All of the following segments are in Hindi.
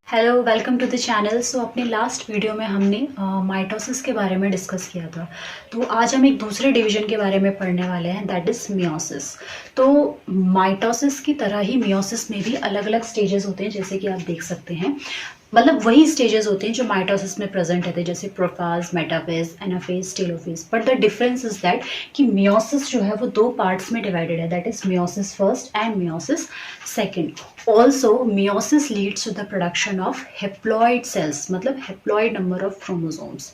Hello, welcome to the channel. So अपने लास्ट वीडियो में हमने माइटोसिस के बारे में डिस्कस किया था। तो आज हम एक दूसरे डिवीजन के बारे में पढ़ने वाले हैं, दैट इज़ मियोसिस। तो माइटोसिस की तरह ही मियोसिस में भी अलग अलग स्टेजेस होते हैं, जैसे कि आप देख सकते हैं। मतलब वही स्टेजेस होते हैं जो माइटोसिस में प्रेजेंट रहते हैं, जैसे prophase, metaphase, anaphase, telophase. But the difference is that कि मियोसिस जो है वो दो पार्ट्स में डिवाइडेड है, that is meiosis first and meiosis second. Also meiosis leads to the production of haploid cells, मतलब हेप्लॉइड नंबर ऑफ क्रोमोसोम्स।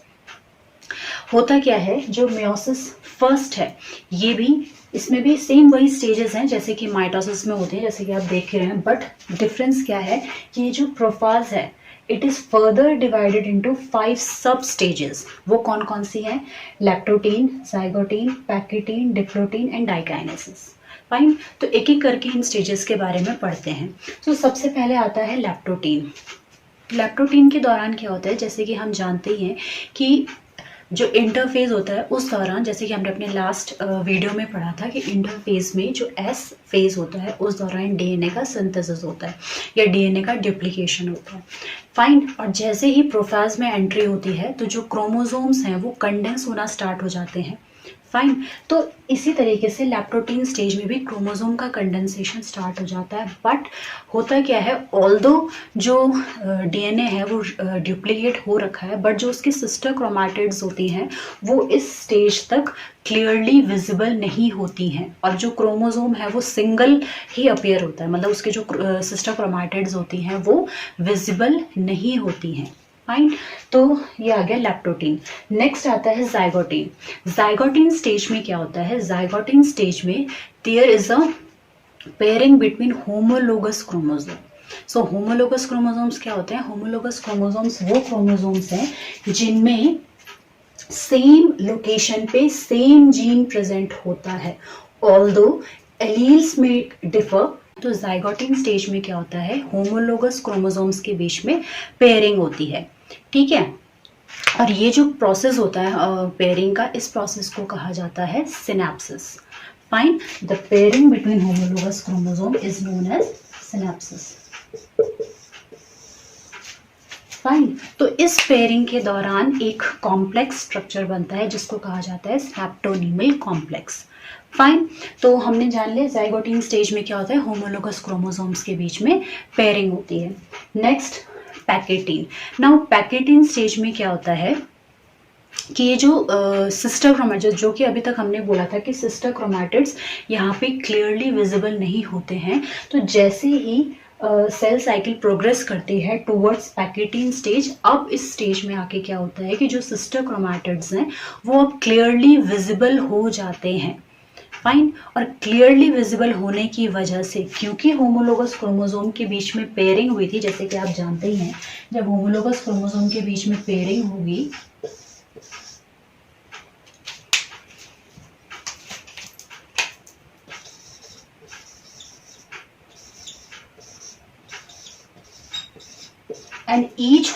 होता क्या है, जो मियोसिस फर्स्ट है ये भी, इसमें भी सेम वही स्टेजेस हैं जैसे कि माइटोसिस में होते हैं, जैसे कि आप देख रहे हैं। बट डिफरेंस क्या है कि ये जो प्रोफाज है it is further divided into 5 sub stages. वो कौन कौन सी हैं? Leptotene, zygotene, pachytene, diplotene and diakinesis. Fine, तो एक एक करके इन स्टेजेस के बारे में पढ़ते हैं। तो सबसे पहले आता है लैक्टोटीन। लैक्टोटीन के दौरान क्या होता है, जैसे कि हम जानते ही हैं कि जो इंटरफेज होता है उस दौरान, जैसे कि हमने अपने लास्ट वीडियो में पढ़ा था कि इंटरफेज में जो एस फेज होता है उस दौरान डीएनए का सिंथेसिस होता है या डीएनए का डुप्लीकेशन होता है। फाइन, और जैसे ही प्रोफाज में एंट्री होती है तो जो क्रोमोसोम्स हैं वो कंडेंस होना स्टार्ट हो जाते हैं। फाइन, तो इसी तरीके से लैक्टोटीन स्टेज में भी क्रोमोसोम का कंडेंसेशन स्टार्ट हो जाता है। बट होता क्या है, ऑल्दो जो डीएनए है वो डुप्लीकेट हो रखा है, बट जो उसकी सिस्टर क्रोमैटिड्स होती हैं वो इस स्टेज तक क्लियरली विजिबल नहीं होती हैं, और जो क्रोमोसोम है वो सिंगल ही अपीयर होता है, मतलब उसके जो सिस्टर क्रोमैटिड्स होती हैं वो विजिबल नहीं होती हैं। फाइन, तो ये आ गया लैक्टोटीन। नेक्स्ट आता है जाइगोटीन। जाइगोटीन स्टेज में क्या होता है, जाइगोटीन स्टेज में there is a pairing between homologous chromosome. So homologous chromosomes क्या होते हैं? होमोलोगस क्रोमोसोम्स वो क्रोमोसोम्स हैं जिनमें सेम लोकेशन पे सेम जीन प्रेजेंट होता है, ऑल्दो एलील्स में डिफर। तो जाइगोटीन स्टेज में क्या होता है, होमोलोगस क्रोमोसोम्स के बीच में पेयरिंग होती है, ठीक है। और ये जो प्रोसेस होता है पेयरिंग का, इस प्रोसेस को कहा जाता है synapsis. Fine, the pairing between homologous chromosome is known as synapsis. Fine, तो इस पेयरिंग के दौरान एक कॉम्प्लेक्स स्ट्रक्चर बनता है जिसको कहा जाता है स्नैप्टोनीमल कॉम्प्लेक्स। फाइन, तो हमने जान लिया जाइगोटीन स्टेज में क्या होता है, होमोलोगस क्रोमोसोम्स के बीच में पेयरिंग होती है। Next pachytene. Now pachytene stage में क्या होता है कि ये जो सिस्टर क्रोमैटिड्स, जो कि अभी तक हमने बोला था कि सिस्टर क्रोमैटिड्स यहाँ पे क्लियरली विजिबल नहीं होते हैं, तो जैसे ही सेल साइकिल प्रोग्रेस करती है टूवर्ड्स पैकेटीन स्टेज, अब इस स्टेज में आके क्या होता है कि जो सिस्टर क्रोमैटिड्स हैं वो अब क्लियरली विजिबल हो जाते हैं। फाइन, और क्लियरली विजिबल होने की वजह से, क्योंकि होमोलोगस क्रोमोसोम के बीच में पेयरिंग हुई थी, जैसे कि आप जानते ही हैं जब होमोलोगस क्रोमोसोम के बीच में पेयरिंग होगी and each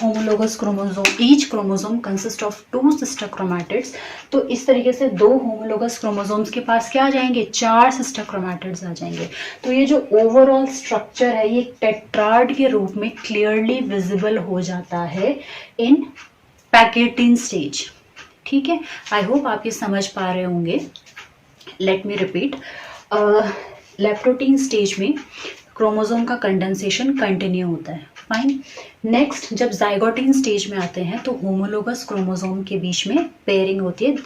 chromosome consists of 2 sister chromatids। तो इस तरीके से दो होमोलोगस क्रोमोसोम्स के पास क्या आ जाएंगे, 4 सिस्टर क्रोमैटिड्स आ जाएंगे। तो ये जो ओवरऑल स्ट्रक्चर है ये टेट्राड के रूप में क्लियरली विजिबल हो जाता है इन पैकेटीन स्टेज, ठीक है। आई होप आप ये समझ पा रहे होंगे। लेट मी रिपीट, लैक्टोटीन स्टेज में क्रोमोसोम का कंडेंसेशन कंटिन्यू होता है। फाइन, नेक्स्ट जब जाइगोटीन स्टेज में आते हैं तो होमोलोगस क्रोमोसोम के बीच में पेयरिंग होती है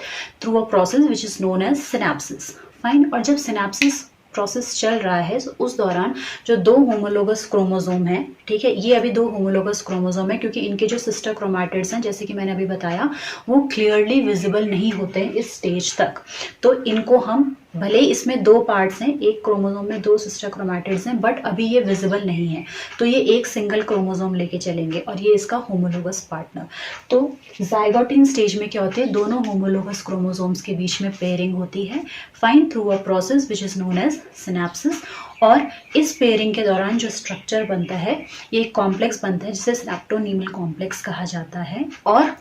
through a process which is known as synapsis. Fine, और जब सिनेप्सिस प्रोसेस चल रहा है तो उस दौरान जो दो होमोलोगस क्रोमोसोम हैं, ठीक है, ये अभी दो होमोलोगस क्रोमोसोम है क्योंकि इनके जो सिस्टर क्रोमैटिड्स हैं, जैसे कि मैंने अभी बताया, वो क्लियरली विजिबल नहीं होते हैं इस स्टेज तक। तो इनको हम, भले इसमें 2 पार्ट्स हैं, एक क्रोमोसोम में 2 सिस्टर क्रोमैटिड्स हैं, बट अभी ये विजिबल नहीं है, तो ये एक सिंगल क्रोमोसोम लेके चलेंगे और ये इसका होमोलोगस पार्टनर। तो जाइगोटीन स्टेज में क्या होती है, दोनों होमोलोगस क्रोमोसोम्स के बीच में पेयरिंग होती है, fine, through a process which is known as synapsis. और इस पेयरिंग के दौरान जो स्ट्रक्चर बनता है ये एक कॉम्प्लेक्स बनता है जिसे स्नैप्टोनीमल कॉम्प्लेक्स कहा जाता है। और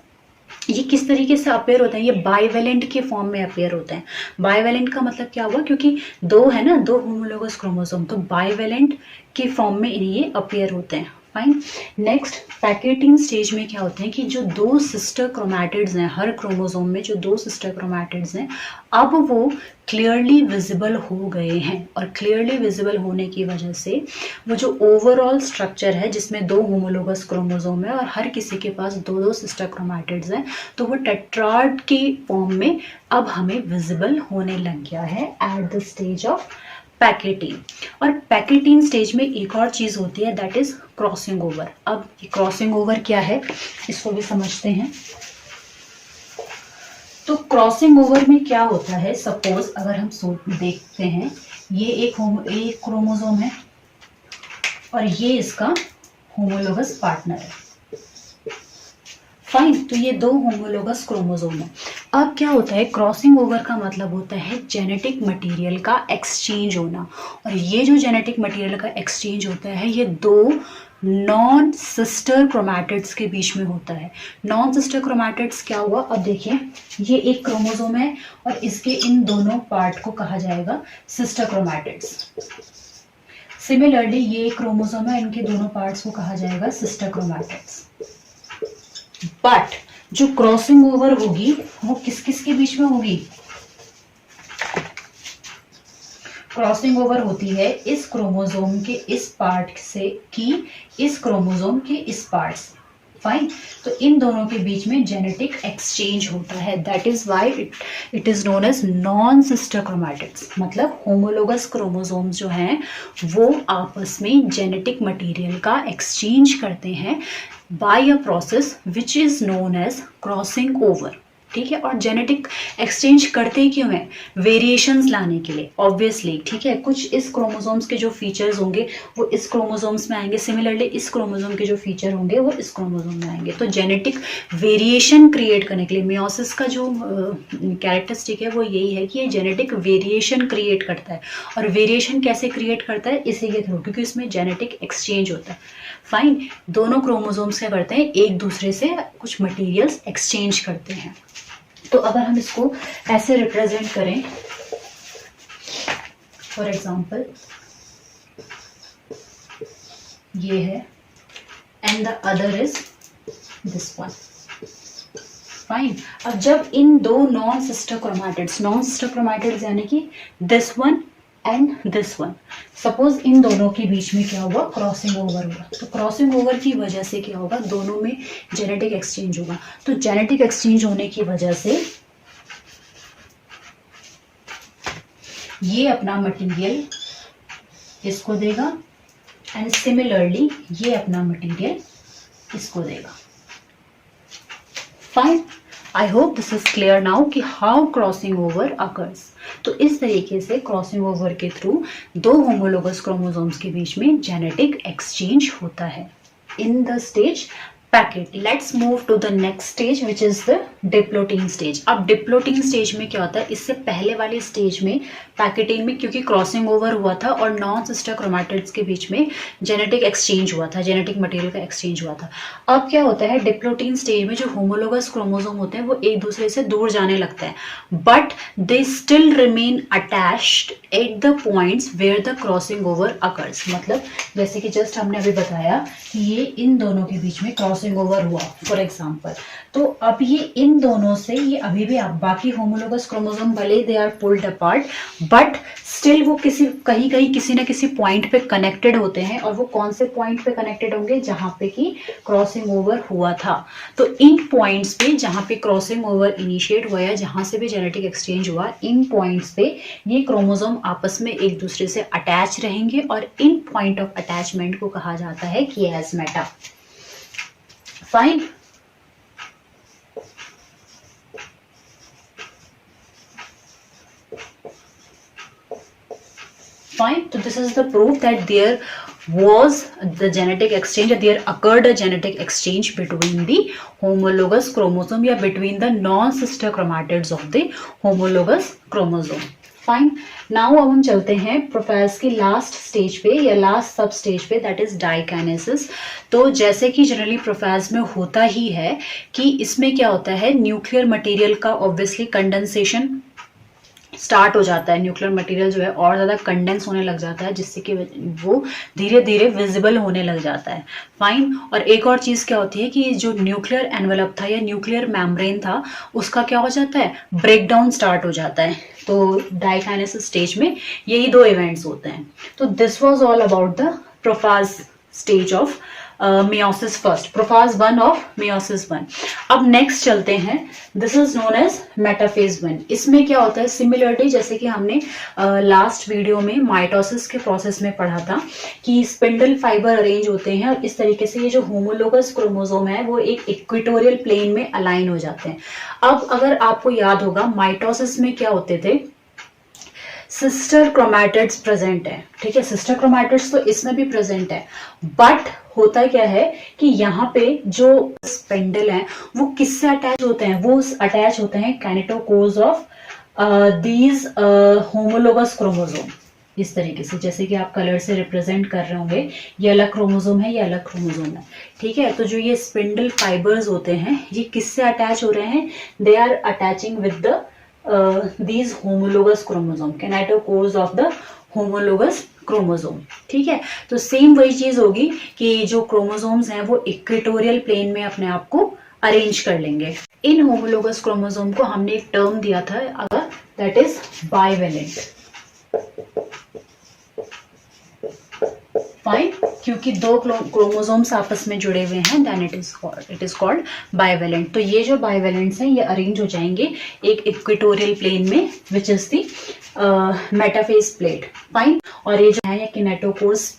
ये किस तरीके से अपेयर होते हैं, ये बाइवेलेंट के फॉर्म में अपेयर होते हैं। बाइवेलेंट का मतलब क्या हुआ, क्योंकि दो है ना, दो होमोलोगस क्रोमोसोम, तो बाइवेलेंट के फॉर्म में ये अपेयर होते हैं। फाइन। नेक्स्ट पैकेटिंग स्टेज में क्या होता है कि जो दो सिस्टर क्रोमैटिड्स हैं, हर क्रोमोसोम में जो दो सिस्टर क्रोमैटिड्स हैं, अब वो क्लियरली विजिबल हो गए हैं, और क्लियरली विजिबल होने की वजह से वो जो ओवरऑल स्ट्रक्चर है जिसमें दो होमोलोगस क्रोमोसोम है और हर किसी के पास दो दो सिस्टर क्रोमैटिड्स हैं, तो वो टेट्राड की फॉर्म में अब हमें विजिबल होने लग गया है at the stage of packeting. और पैकेटिंग स्टेज में एक और चीज़ होती है, दैट इज क्रॉसिंग ओवर। अब क्रॉसिंग ओवर क्या है इसको भी समझते हैं। तो क्रॉसिंग ओवर में क्या होता है, सपोज अगर हम देखते हैं, ये एक क्रोमोसोम है और ये इसका होमोलोगस पार्टनर है, फाइन। तो ये दो होमोलोगस क्रोमोसोम है। अब क्या होता है, क्रॉसिंग ओवर का मतलब होता है जेनेटिक मटेरियल का एक्सचेंज होना, और ये जो जेनेटिक मटेरियल का एक्सचेंज होता है ये दो नॉन सिस्टर क्रोमैटिड्स के बीच में होता है। नॉन सिस्टर क्रोमैटिड्स क्या हुआ, अब देखिए ये एक क्रोमोसोम है और इसके इन दोनों पार्ट को कहा जाएगा सिस्टर क्रोमैटिड्स। सिमिलरली ये एक क्रोमोसोम है, इनके दोनों पार्ट्स को कहा जाएगा सिस्टर क्रोमैटिड्स। बट जो क्रॉसिंग ओवर होगी वो किस किस के बीच में होगी, क्रॉसिंग ओवर होती है इस क्रोमोसोम के इस पार्ट से कि इस क्रोमोसोम के इस पार्ट से, फाइन। तो इन दोनों के बीच में जेनेटिक एक्सचेंज होता है, that is why it is known as non sister chromatids. मतलब होमोलोगस क्रोमोसोम्स जो हैं वो आपस में जेनेटिक मटेरियल का एक्सचेंज करते हैं by a process which is known as crossing over, ठीक है। और जेनेटिक एक्सचेंज करते क्यों हैं, वेरिएशंस लाने के लिए, ऑब्वियसली, ठीक है। कुछ इस क्रोमोसोम्स के जो फीचर्स होंगे वो इस क्रोमोसोम्स में आएंगे, सिमिलरली इस क्रोमोसोम के जो फीचर होंगे वो इस क्रोमोसोम में आएंगे। तो जेनेटिक वेरिएशन क्रिएट करने के लिए मियोसिस का जो कैरेक्टरिस्टिक है वो यही है कि ये जेनेटिक वेरिएशन क्रिएट करता है। और वेरिएशन कैसे क्रिएट करता है, इसी के थ्रू, क्योंकि इसमें जेनेटिक एक्सचेंज होता है, फाइन। दोनों क्रोमोसोम्स क्या करते हैं, एक दूसरे से कुछ मटीरियल्स एक्सचेंज करते हैं। तो अगर हम इसको ऐसे रिप्रेजेंट करें, फॉर एग्जाम्पल ये है and the other is this one, fine. अब जब इन दो नॉन सिस्टर क्रोमैटिड्स यानी कि this one and this one, suppose in दोनों के बीच में क्या हुआ, क्रॉसिंग ओवर हुआ। तो क्रॉसिंग ओवर की वजह से क्या होगा, दोनों में जेनेटिक एक्सचेंज होगा। तो जेनेटिक एक्सचेंज होने की वजह से ये अपना मटेरियल इसको देगा एंड सिमिलरली ये अपना मटेरियल इसको देगा, fine. I hope this is clear now कि हाउ क्रॉसिंग ओवर अकर्स। तो इस तरीके से क्रॉसिंग ओवर के थ्रू दो होमोलोगस क्रोमोसोम्स के बीच में जेनेटिक एक्सचेंज होता है in the stage pachytene. Let's move to the next stage which is the diplotene stage. अब डिप्लोटिंग स्टेज में क्या होता है, इससे पहले वाली स्टेज में पैकेटिंग में क्योंकि क्रॉसिंग ओवर हुआ था और नॉन सिस्टर क्रोमैटिड्स के बीच में जेनेटिक एक्सचेंज हुआ था, जेनेटिक मटेरियल का एक्सचेंज हुआ था। अब क्या होता है, डिप्लोटिंग स्टेज में जो होमोलोगस क्रोमोसोम होते हैं वो एक दूसरे से दूर जाने लगता है, but they still remain attached at the points where the crossing over occurs. मतलब जैसे कि जस्ट हमने अभी बताया कि ये इन दोनों के बीच में क्रॉसिंग ओवर हुआ, फॉर एग्जाम्पल। तो अब ये इन दोनों से ये अभी भी बाकी होमोलोगस क्रोमोसोम भले they are pulled apart, but still वो कहीं किसी ना किसी पॉइंट पे कनेक्टेड होते हैं। और वो कौन से पॉइंट पे कनेक्टेड होंगे, जहां पे कि क्रॉसिंग ओवर हुआ था। तो इन पॉइंट्स पे जहां पे क्रॉसिंग ओवर इनिशिएट हुआ है, जहां से भी जेनेटिक एक्सचेंज हुआ, इन पॉइंट्स पे ये क्रोमोसोम आपस में एक दूसरे से अटैच रहेंगे और इन पॉइंट ऑफ अटैचमेंट को कहा जाता है कियास्मेटा, fine. Fine. So this is the proof that there was the genetic exchange, there occurred a genetic exchange between the homologous chromosome या between the non-sister chromatids of the homologous chromosome. Fine. Now अब हम चलते हैं प्रोफेज की लास्ट स्टेज पे या लास्ट सब स्टेज पे, दैट इज डाइकाइनेसिस। तो जैसे कि जनरली प्रोफेज में होता ही है कि इसमें क्या होता है, न्यूक्लियर मटेरियल का ऑब्वियसली कंडेंसेशन स्टार्ट हो जाता है, न्यूक्लियर मटेरियल जो है और ज़्यादा कंडेंस होने लग जाता है, जिससे कि वो धीरे धीरे विजिबल होने लग जाता है। फाइन। और एक और चीज़ क्या होती है कि जो न्यूक्लियर एनवेलप था या न्यूक्लियर मेम्ब्रेन था, उसका क्या हो जाता है, ब्रेक डाउन स्टार्ट हो जाता है। तो डाइकाइनेसिस स्टेज में यही दो इवेंट्स होते हैं। तो this was all about the prophase stage of meiosis first, prophase 1 of meiosis 1। अब नेक्स्ट चलते हैं, this is known as metaphase 1। इसमें क्या होता है, सिमिलरली जैसे कि हमने लास्ट वीडियो में माइटोसिस के प्रोसेस में पढ़ा था कि स्पिंडल फाइबर अरेंज होते हैं और इस तरीके से ये जो होमोलोगस क्रोमोसोम है वो एक इक्वेटोरियल प्लेन में अलाइन हो जाते हैं। अब अगर आपको याद होगा, माइटोसिस में क्या होते थे, सिस्टर क्रोमैटिड्स प्रेजेंट है। ठीक है, सिस्टर क्रोमैटिड्स तो इसमें भी प्रेजेंट है, बट होता क्या है कि यहाँ पे जो स्पिंडल है वो किससे अटैच होते हैं, वो अटैच होते हैं कैनेटोकोर्स ऑफ दीज होमोलोगस क्रोमोसोम। इस तरीके से, जैसे कि आप कलर से रिप्रेजेंट कर रहे होंगे, ये अलग क्रोमोसोम है, ये अलग क्रोमोसोम है। ठीक है, तो जो ये स्पिंडल फाइबर्स होते हैं ये किससे अटैच हो रहे हैं, they are attaching with the these homologous chromosome, kinetochores of the homologous chromosome। ठीक है, तो सेम वही चीज होगी कि जो क्रोमोसोम्स हैं वो इक्वेटोरियल प्लेन में अपने आप को अरेंज कर लेंगे। इन होमोलोगस क्रोमोसोम को हमने एक टर्म दिया था अगर, दैट इज बाइवेलेंट। फाइन, क्योंकि दो क्रोमोसोम्स आपस में जुड़े हुए हैं, then it is called bivalent. तो ये जो बाइवेलेंट्स हैं ये अरेंज हो जाएंगे एक इक्वेटोरियल प्लेन में, which is the metaphase plate. Fine, और ये जो है ये किनेटोकोर्स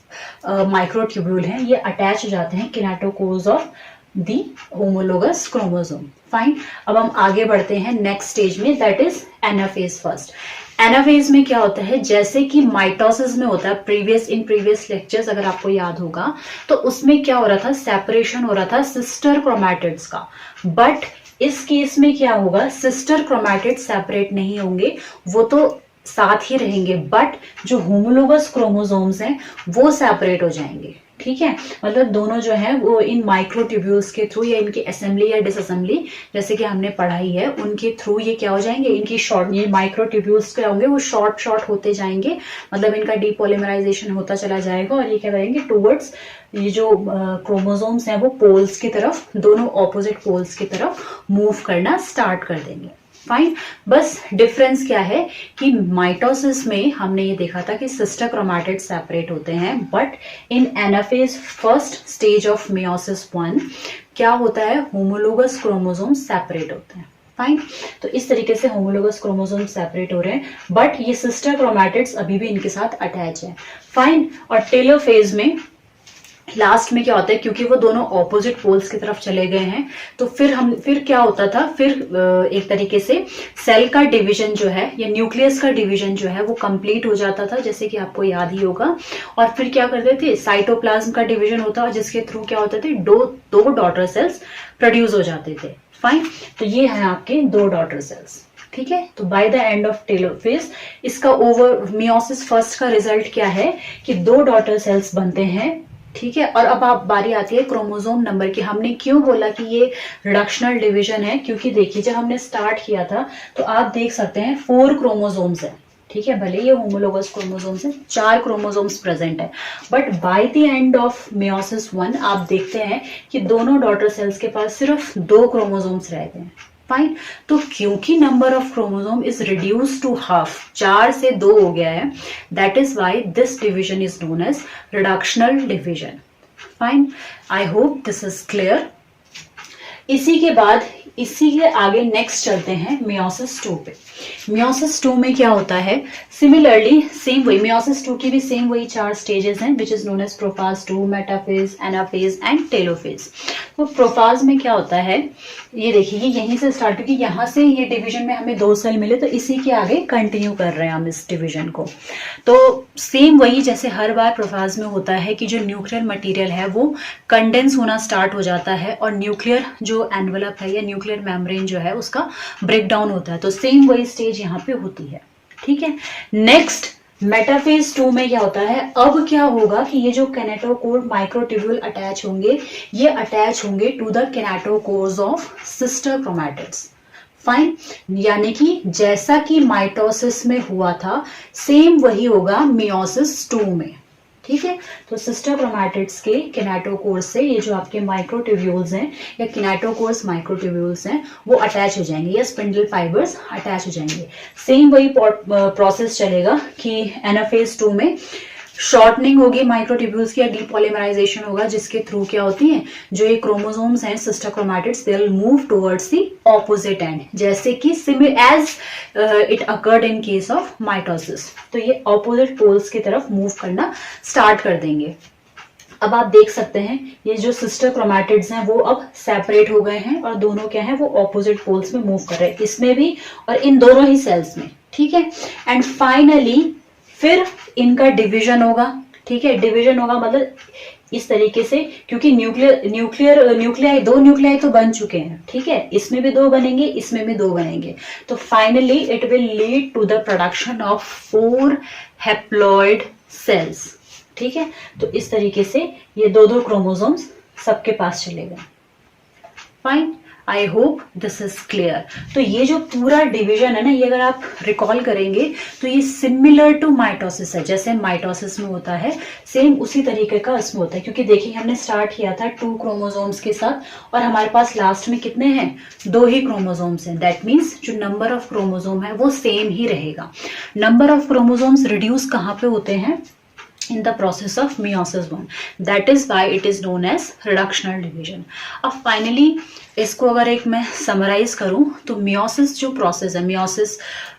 माइक्रोट्यूब्यूल हैं, ये अटैच हो जाते हैं kinetochores of the homologous chromosome. Fine, अब हम आगे बढ़ते हैं नेक्स्ट स्टेज में, that is anaphase first. Anaphase में क्या होता है, जैसे कि माइटोसिस में होता है, इन प्रीवियस लेक्चर्स अगर आपको याद होगा, तो उसमें क्या हो रहा था, सेपरेशन हो रहा था सिस्टर क्रोमैटिड्स का। बट इस केस में क्या होगा, सिस्टर क्रोमैटिड्स सेपरेट नहीं होंगे, वो तो साथ ही रहेंगे, बट जो होमोलोगस क्रोमोसोम्स हैं वो सेपरेट हो जाएंगे। ठीक है, मतलब दोनों जो है वो इन माइक्रोट्यूब्यूल्स के थ्रू या इनकी असेंबली या डिसअसेंबली जैसे कि हमने पढ़ाई है, उनके थ्रू ये क्या हो जाएंगे, इनकी शॉर्ट, ये माइक्रोट्यूब्यूल्स क्या होंगे, वो शॉर्ट होते जाएंगे, मतलब इनका डीपॉलीमराइजेशन होता चला जाएगा और ये क्या करेंगे, टूवर्ड्स ये जो क्रोमोसोम्स हैं वो पोल्स की तरफ, दोनों ऑपोजिट पोल्स की तरफ मूव करना स्टार्ट कर देंगे। फाइन, बस डिफरेंस क्या है कि माइटोसिस में हमने ये देखा था कि सिस्टर क्रोमैटिड्स सेपरेट होते हैं, but in anaphase first stage of meiosis 1 क्या होता है, होमोलोगस क्रोमोसोम सेपरेट होते हैं। फाइन, तो इस तरीके से होमोलोगस क्रोमोसोम सेपरेट हो रहे हैं, बट ये सिस्टर क्रोमैटिड्स अभी भी इनके साथ अटैच है। फाइन, और टेलोफेज में लास्ट में क्या होता है, क्योंकि वो दोनों ऑपोजिट पोल्स की तरफ चले गए हैं, तो फिर क्या होता था, फिर एक तरीके से सेल का डिवीजन जो है या न्यूक्लियस का डिवीजन जो है वो कंप्लीट हो जाता था, जैसे कि आपको याद ही होगा। और फिर क्या करते थे, साइटोप्लाज्म का डिवीजन होता है, जिसके थ्रू क्या होते थे, दो डॉटर सेल्स प्रोड्यूस हो जाते थे। फाइन, तो ये है आपके दो डॉटर सेल्स। ठीक है, तो by the end of telophase इसका ओवर मियोसिस फर्स्ट का रिजल्ट क्या है कि दो डॉटर सेल्स बनते हैं। ठीक है, और अब आप बारी आती है क्रोमोसोम नंबर की। हमने क्यों बोला कि ये रिडक्शनल डिवीजन है, क्योंकि देखिए जब हमने स्टार्ट किया था तो आप देख सकते हैं 4 क्रोमोसोम्स है। ठीक है, भले ये होमोलोगस क्रोमोसोम्स है, 4 क्रोमोसोम्स प्रेजेंट है, but by the end of meiosis 1 आप देखते हैं कि दोनों डॉटर सेल्स के पास सिर्फ 2 क्रोमोसोम्स रहते हैं। फाइन, तो क्योंकि number of chromosome is reduce to half, 4 से 2 हो गया है, that is why this division is known as reductional division. Fine, I hope this is clear. इसी के आगे नेक्स्ट चलते हैं मियोसिस 2 पे। मियोसिस 2 में क्या होता है, सिमिलरली सेम वही, मियोसिस 2 की भी सेम वही 4 स्टेजेस हैं, which is known as prophase 2, metaphase, anaphase and telophase. तो प्रोफाज में क्या होता है, ये देखिए यहीं से स्टार्ट, क्योंकि यहाँ से ये डिवीजन में हमें 2 सेल मिले, तो इसी के आगे कंटिन्यू कर रहे हैं हम इस डिवीजन को। तो सेम वही जैसे हर बार प्रोफाज में होता है कि जो न्यूक्लियर मटेरियल है वो कंडेंस होना स्टार्ट हो जाता है और न्यूक्लियर जो एनवेलप है या न्यूक्लियर मेम्ब्रेन जो है उसका ब्रेक डाउन होता है। तो सेम वही स्टेज यहाँ पे होती है। ठीक है, नेक्स्ट मेटाफेज 2 में क्या होता है, अब क्या होगा कि ये जो कैनेटोकोर माइक्रोट्यूब्यूल अटैच होंगे, ये अटैच होंगे to the kinetochores of sister chromatids. Fine, यानी कि जैसा कि माइटोसिस में हुआ था सेम वही होगा मियोसिस 2 में। ठीक है, तो सिस्टर क्रोमैटिड्स के किनेटोकोर से ये जो आपके माइक्रोट्यूब्यूल्स हैं या किनेटोकोर्स माइक्रोट्यूब्यूल्स हैं वो अटैच हो जाएंगे या स्पिंडल फाइबर्स अटैच हो जाएंगे। सेम वही प्रोसेस चलेगा कि एनाफेज 2 में शॉर्टनिंग होगी माइक्रोट्यूब्यूल्स की या डीपॉलीमराइजेशन होगा, जिसके थ्रू क्या होती है जो ये क्रोमोसोम्स हैं sister chromatids they will move towards the opposite end, जैसे कि as it occurred in case of mitosis. तो ये ऑपोजिट पोल्स की तरफ मूव करना स्टार्ट कर देंगे। अब आप देख सकते हैं ये जो सिस्टर क्रोमैटिड्स हैं वो अब सेपरेट हो गए हैं और दोनों क्या है वो ऑपोजिट पोल्स में मूव कर रहे हैं, इसमें भी और इन दोनों ही सेल्स में। ठीक है, एंड फाइनली फिर इनका डिवीजन होगा। ठीक है, डिवीजन होगा मतलब इस तरीके से, क्योंकि न्यूक्लियाई दो न्यूक्लियाई तो बन चुके हैं। ठीक है, इसमें भी 2 बनेंगे, इसमें भी 2 बनेंगे, तो finally it will lead to the production of 4 haploid cells. ठीक है, तो इस तरीके से ये 2 क्रोमोसोम्स सबके पास चले गए। Fine, I hope this is clear. तो ये जो पूरा डिवीजन है ना, ये अगर आप रिकॉल करेंगे तो ये सिमिलर टू माइटोसिस है, जैसे माइटोसिस में होता है सेम उसी तरीके का इसमें होता है। क्योंकि देखिए हमने स्टार्ट किया था 2 क्रोमोसोम्स के साथ और हमारे पास लास्ट में कितने हैं, 2 ही क्रोमोसोम्स हैं। दैट मीन्स जो नंबर ऑफ क्रोमोसोम है वो सेम ही रहेगा। नंबर ऑफ क्रोमोसोम्स रिड्यूस कहाँ पे होते हैं, in the process of meiosis 1, that is why it is known as reductional division। अब finally इसको अगर एक मैं समराइज करूं तो मियोसिस जो प्रोसेस है, meiosis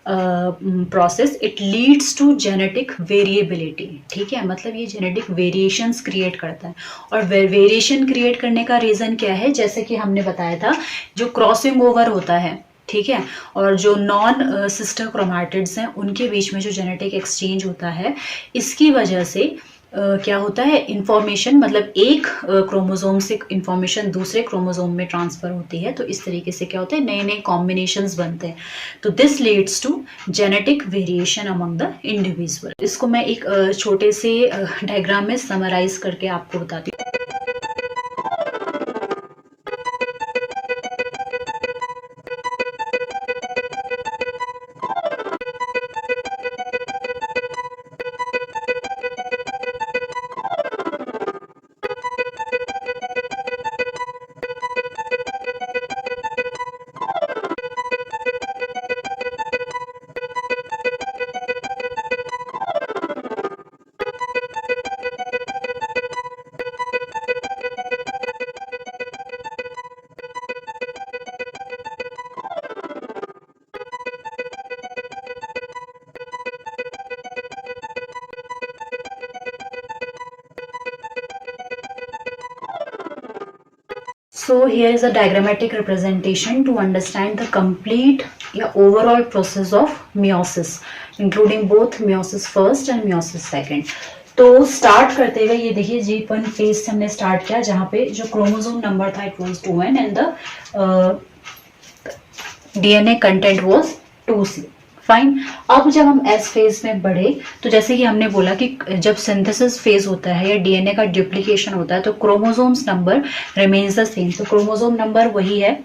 process it leads to genetic variability. ठीक है, मतलब ये जेनेटिक वेरिएशंस क्रिएट करता है और वेरिएशन क्रिएट करने का रीजन क्या है, जैसे कि हमने बताया था जो क्रॉसिंग ओवर होता है। ठीक है, और जो नॉन सिस्टर क्रोमैटिड्स हैं उनके बीच में जो जेनेटिक एक्सचेंज होता है, इसकी वजह से क्या होता है, इंफॉर्मेशन मतलब एक क्रोमोसोम से इंफॉर्मेशन दूसरे क्रोमोसोम में ट्रांसफर होती है। तो इस तरीके से क्या होता है, नए नए कॉम्बिनेशंस बनते हैं। तो this leads to genetic variation among the individual. इसको मैं एक छोटे से डायग्राम में समराइज करके आपको बताती हूँ। So here is a diagrammatic representation to understand the complete overall process of meiosis, including both meiosis first and meiosis second। तो स्टार्ट करते हुए ये देखिए G1 फेज से हमने स्टार्ट किया, जहाँ पे जो क्रोमोसोम नंबर था it was 2n and the DNA content was 2c। Fine, अब जब हम एस फेज में बढ़े तो जैसे कि हमने बोला कि जब सिंथेसिस फेज होता है या डीएनए का डुप्लीकेशन होता है तो chromosomes number remains the same. तो क्रोमोसोम नंबर वही है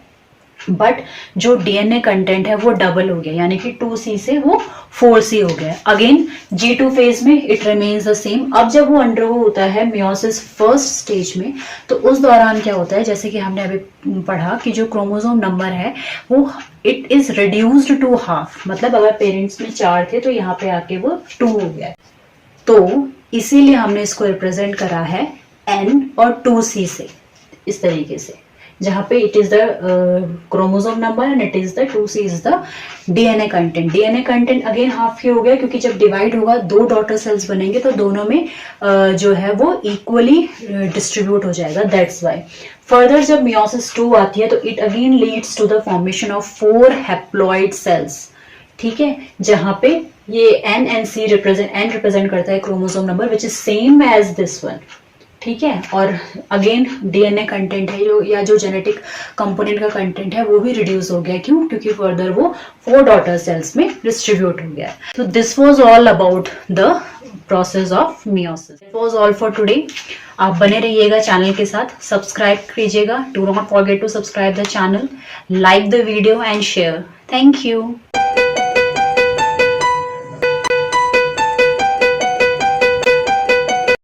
बट जो डीएनए कंटेंट है वो डबल हो गया, यानी कि 2c से वो 4c हो गया। अगेन G2 फेज में इट रिमेन्स द सेम। अब जब वो अंडरगो होता है मियोसिस फर्स्ट स्टेज में तो उस दौरान क्या होता है, जैसे कि हमने अभी पढ़ा कि जो क्रोमोसोम नंबर है वो it is reduced to half, मतलब अगर पेरेंट्स में 4 थे तो यहाँ पे आके वो 2 हो गया। तो इसीलिए हमने इसको रिप्रेजेंट करा है n और 2c से, इस तरीके से, जहाँ पे it is the chromosome number and it is the 2c is the DNA content. DNA content again half ही हो गया, क्योंकि जब डिवाइड होगा 2 डॉटर सेल्स बनेंगे तो दोनों में जो है वो इक्वली डिस्ट्रीब्यूट हो जाएगा। दैट्स वाई फर्दर जब मियोसिस 2 आती है तो it again leads to the formation of 4 haploid cells. ठीक है, जहाँ पे ये N and C रिप्रेजेंट करता है chromosome number which is same as this one. ठीक है। और अगेन डीएनए कंटेंट है जो या जो जेनेटिक कंपोनेंट का कंटेंट है वो भी रिड्यूस हो गया। क्यों? क्योंकि फर्दर वो 4 डॉटर सेल्स में डिस्ट्रीब्यूट हो गया। तो this was all about the process of meiosis. It was all for today. आप बने रहिएगा चैनल के साथ, सब्सक्राइब कीजिएगा। Do not forget to subscribe the channel, like the video and share. Thank you.